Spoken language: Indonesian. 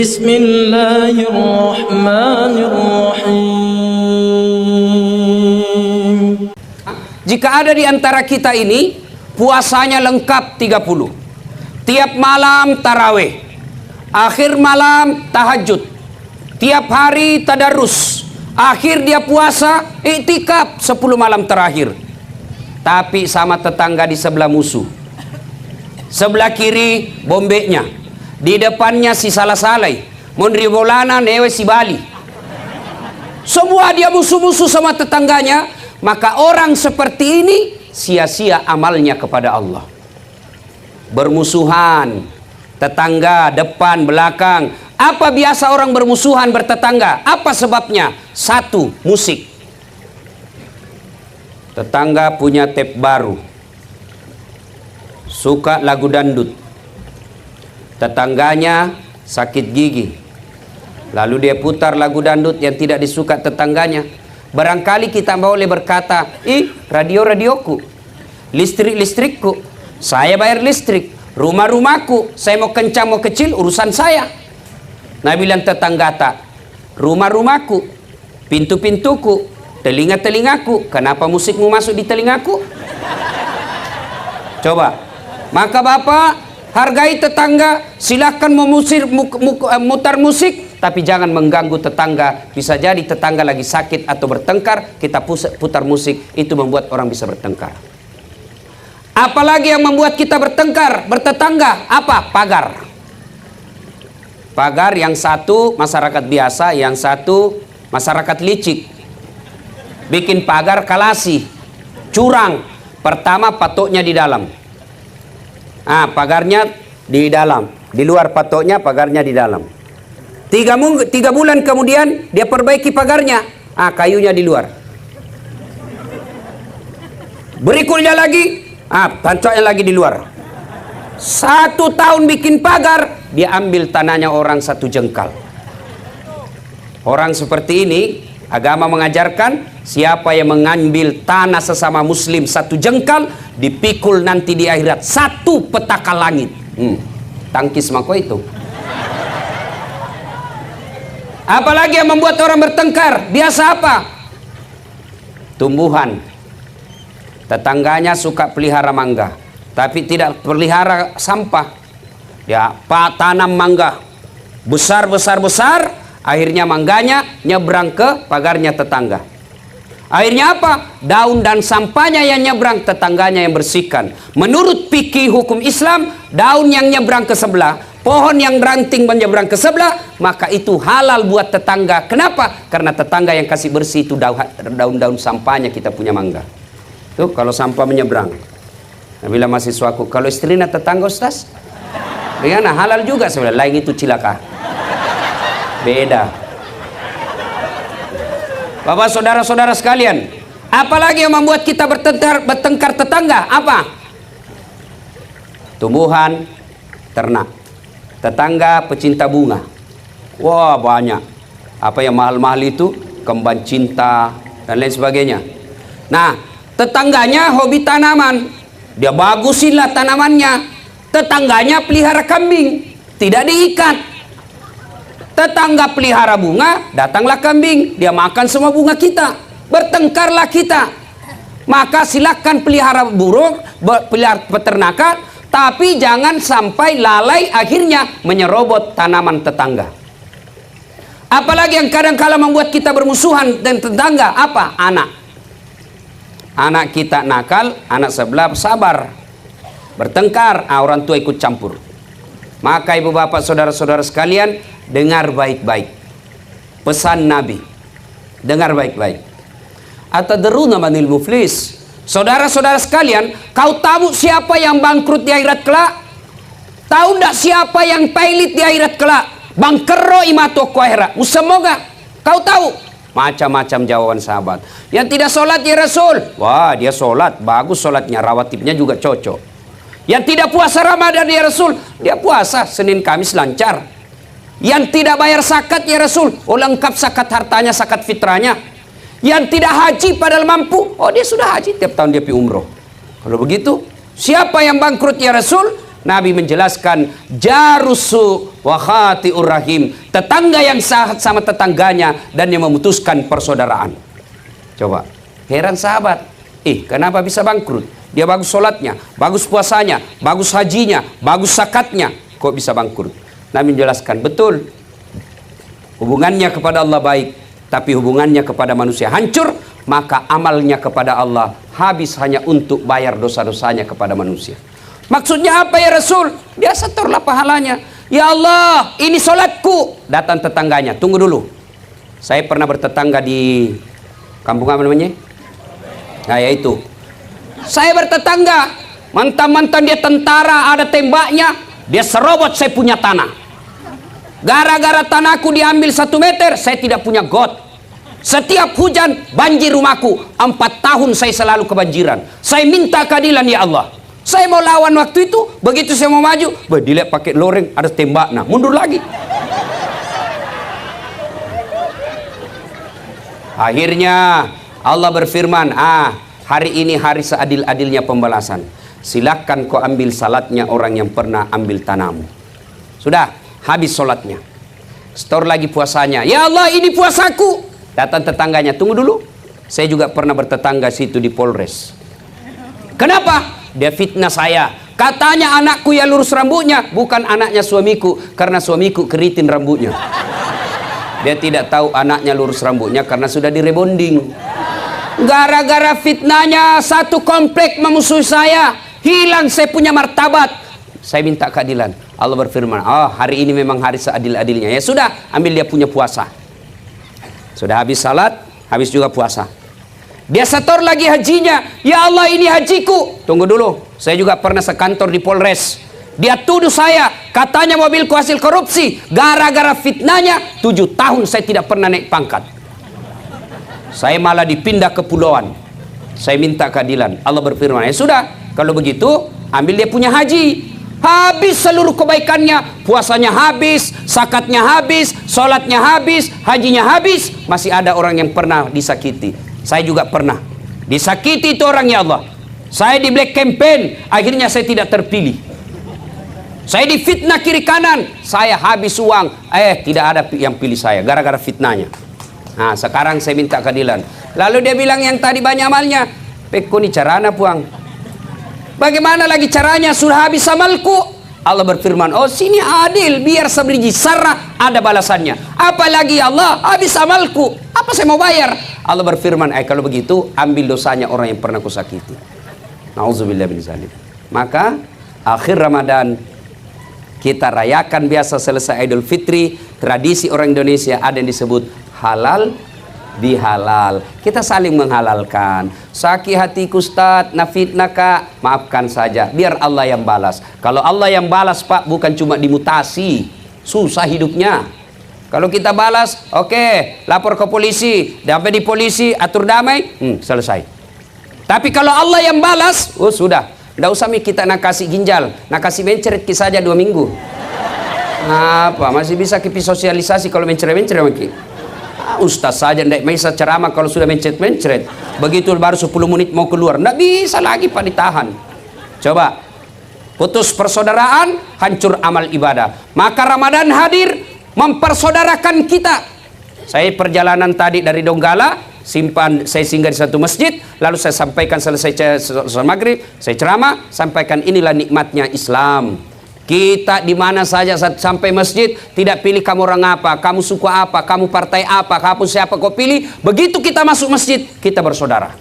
Bismillahirrahmanirrahim. Jika ada di antara kita ini puasanya lengkap 30, tiap malam tarawih, akhir malam tahajud, tiap hari tadarus, akhir dia puasa iktikaf 10 malam terakhir, tapi sama tetangga di sebelah musuh, sebelah kiri bombeknya, di depannya si salah-salai, mondribolana newe si Bali, semua dia musuh-musuh sama tetangganya, maka orang seperti ini sia-sia amalnya kepada Allah. Bermusuhan, tetangga depan belakang. Apa biasa orang bermusuhan bertetangga? Apa sebabnya? Satu, musik. Tetangga punya tape baru, suka lagu dangdut. Tetangganya sakit gigi, lalu dia putar lagu dangdut yang tidak disuka tetangganya. Barangkali kita boleh berkata, radio-radioku, listrik-listrikku, saya bayar listrik, rumah-rumahku, saya mau kencang mau kecil urusan saya. Nah bilang tetangga tak, rumah-rumahku, pintu-pintuku, telinga-telingaku, kenapa musikmu masuk di telingaku? Coba, maka Bapak hargai tetangga, silakan mutar musik, tapi jangan mengganggu tetangga. Bisa jadi tetangga lagi sakit atau bertengkar, kita putar musik, itu membuat orang bisa bertengkar. Apalagi yang membuat kita bertengkar, bertetangga, apa? Pagar. Pagar yang satu masyarakat biasa, yang satu masyarakat licik. Bikin pagar kalasi, curang. Pertama patoknya di dalam. Pagarnya di dalam, di luar patoknya, pagarnya di dalam. 3 bulan kemudian dia perbaiki pagarnya, kayunya di luar. Berikutnya lagi, patoknya lagi di luar. 1 tahun bikin pagar, dia ambil tanahnya orang 1 jengkal. Orang seperti ini, agama mengajarkan siapa yang mengambil tanah sesama muslim 1 jengkal, dipikul nanti di akhirat 1 petaka langit. Tangkis mako itu. Apalagi yang membuat orang bertengkar, biasa apa? Tumbuhan. Tetangganya suka pelihara mangga, tapi tidak pelihara sampah. Dia tanam mangga besar, akhirnya mangganya nyebrang ke pagarnya tetangga. Akhirnya apa? Daun dan sampahnya yang nyebrang, tetangganya yang bersihkan. Menurut fikih hukum Islam, daun yang nyebrang ke sebelah, pohon yang ranting menyeberang ke sebelah, maka itu halal buat tetangga. Kenapa? Karena tetangga yang kasih bersih itu daun-daun sampahnya kita punya mangga. Tuh kalau sampah menyeberang. Nah, bila mahasiswaku, kalau istrinya tetangga Ustaz, bagaimana? Halal juga sebenarnya. Lain itu cilaka. Beda. Bapak saudara-saudara sekalian, apalagi yang membuat kita bertengkar tetangga? Apa? Tumbuhan, ternak. Tetangga pecinta bunga. Wah banyak. Apa yang mahal-mahal itu? Kembang cinta dan lain sebagainya. Nah, tetangganya hobi tanaman. Dia bagusinlah tanamannya. Tetangganya pelihara kambing, tidak diikat. Tetangga pelihara bunga, datanglah kambing, dia makan semua bunga kita, bertengkarlah kita. Maka silakan pelihara burung, pelihara peternakan, tapi jangan sampai lalai akhirnya menyerobot tanaman tetangga. Apalagi yang kadang-kala membuat kita bermusuhan dengan tetangga, apa? Anak kita nakal, anak sebelah sabar, bertengkar, orang tua ikut campur. Maka ibu bapak saudara-saudara sekalian, dengar baik-baik pesan Nabi, dengar baik-baik. Atadruna manil muflis? Saudara-saudara sekalian, kau tahu siapa yang bangkrut di akhirat kelak? Tahu tidak siapa yang pailit di akhirat kelak? Bangkero imato ko akhirat. Semoga kau tahu. Macam-macam jawaban sahabat. Yang tidak sholat ya Rasul, wah dia sholat, bagus sholatnya, rawatibnya juga cocok. Yang tidak puasa Ramadan ya Rasul, dia puasa Senin Kamis lancar. Yang tidak bayar zakat ya Rasul, lengkap zakat hartanya, zakat fitrahnya. Yang tidak haji padahal mampu, dia sudah haji, tiap tahun dia pergi umroh. Kalau begitu, siapa yang bangkrut ya Rasul? Nabi menjelaskan jarusu wa khati'ur rahim, tetangga yang sahat sama tetangganya dan yang memutuskan persaudaraan. Coba, heran sahabat, kenapa bisa bangkrut? Dia bagus sholatnya, bagus puasanya, bagus hajinya, bagus zakatnya, kok bisa bangkrut? Nabi menjelaskan, betul, hubungannya kepada Allah baik, tapi hubungannya kepada manusia hancur, maka amalnya kepada Allah habis hanya untuk bayar dosa-dosanya kepada manusia. Maksudnya apa ya Rasul? Dia setorlah pahalanya. Ya Allah, ini sholatku. Datang tetangganya, tunggu dulu. Saya pernah bertetangga di kampung apa namanya? Nah yaitu, saya bertetangga, mantan-mantan dia tentara, ada tembaknya, dia serobot saya punya tanah. Gara-gara tanahku diambil 1 meter, saya tidak punya got. Setiap hujan banjir rumahku. 4 tahun saya selalu kebanjiran. Saya minta keadilan ya Allah. Saya mau lawan waktu itu, begitu saya mau maju, dilihat pakai loreng, ada tembak, nah mundur lagi. Akhirnya Allah berfirman, hari ini hari seadil-adilnya pembalasan. Silakan kau ambil salatnya orang yang pernah ambil tanahmu. Sudah, habis sholatnya. Setor lagi puasanya. Ya Allah, ini puasaku. Datang tetangganya, tunggu dulu. Saya juga pernah bertetangga situ di Polres. Kenapa? Dia fitnah saya. Katanya anakku yang lurus rambutnya, bukan anaknya suamiku, karena suamiku keriting rambutnya. Dia tidak tahu anaknya lurus rambutnya karena sudah direbonding. Gara-gara fitnahnya satu komplek memusuhi saya, hilang saya punya martabat. Saya minta keadilan. Allah berfirman, hari ini memang hari seadil-adilnya. Ya sudah, ambil dia punya puasa. Sudah habis salat, habis juga puasa. Dia setor lagi hajinya. Ya Allah, ini hajiku. Tunggu dulu, saya juga pernah sekantor di Polres. Dia tuduh saya, katanya mobilku hasil korupsi. Gara-gara fitnahnya 7 tahun saya tidak pernah naik pangkat. Saya malah dipindah ke pulauan. Saya minta keadilan. Allah berfirman, ya sudah, kalau begitu ambil dia punya haji. Habis seluruh kebaikannya, puasanya habis, zakatnya habis, sholatnya habis, hajinya habis. Masih ada orang yang pernah disakiti. Saya juga pernah disakiti itu orang, ya Allah. Saya di black campaign, akhirnya saya tidak terpilih. Saya difitnah kiri kanan, saya habis uang, tidak ada yang pilih saya gara-gara fitnahnya. Nah, sekarang saya minta keadilan. Lalu dia bilang yang tadi banyak amalnya, peko ni carana puang. Bagaimana lagi caranya? Sudah habis amalku. Allah berfirman, sini adil, biar seberiji sarah ada balasannya. Apalagi Allah, habis amalku, apa saya mau bayar? Allah berfirman, kalau begitu ambil dosanya orang yang pernah kusakiti. Nauzubillah min zalik. Maka akhir Ramadan kita rayakan biasa selesai Idul Fitri. Tradisi orang Indonesia ada yang disebut halal bihalal. Kita saling menghalalkan. Sakit hatiku Ustaz, nafitnaka, maafkan saja, biar Allah yang balas. Kalau Allah yang balas Pak, bukan cuma dimutasi, susah hidupnya. Kalau kita balas, lapor ke polisi, sampai di polisi, atur damai, selesai. Tapi kalau Allah yang balas, sudah, tidak usah kita nak kasih ginjal, nak kasih mencret saja 2 minggu. Apa, masih bisa kita sosialisasi kalau mencret-mencret mungkin. Ustaz saja tidak bisa ceramah kalau sudah mencret-mencret. Begitu baru 10 menit mau keluar, tidak bisa lagi Pak ditahan. Coba, putus persaudaraan, hancur amal ibadah. Maka Ramadan hadir mempersaudarakan kita. Saya perjalanan tadi dari Donggala, saya singgah di satu masjid, lalu saya sampaikan selesai maghrib, saya ceramah, sampaikan inilah nikmatnya Islam. Kita di mana saja sampai masjid, tidak pilih kamu orang apa, kamu suku apa, kamu partai apa, kamu siapa kau pilih. Begitu kita masuk masjid, kita bersaudara.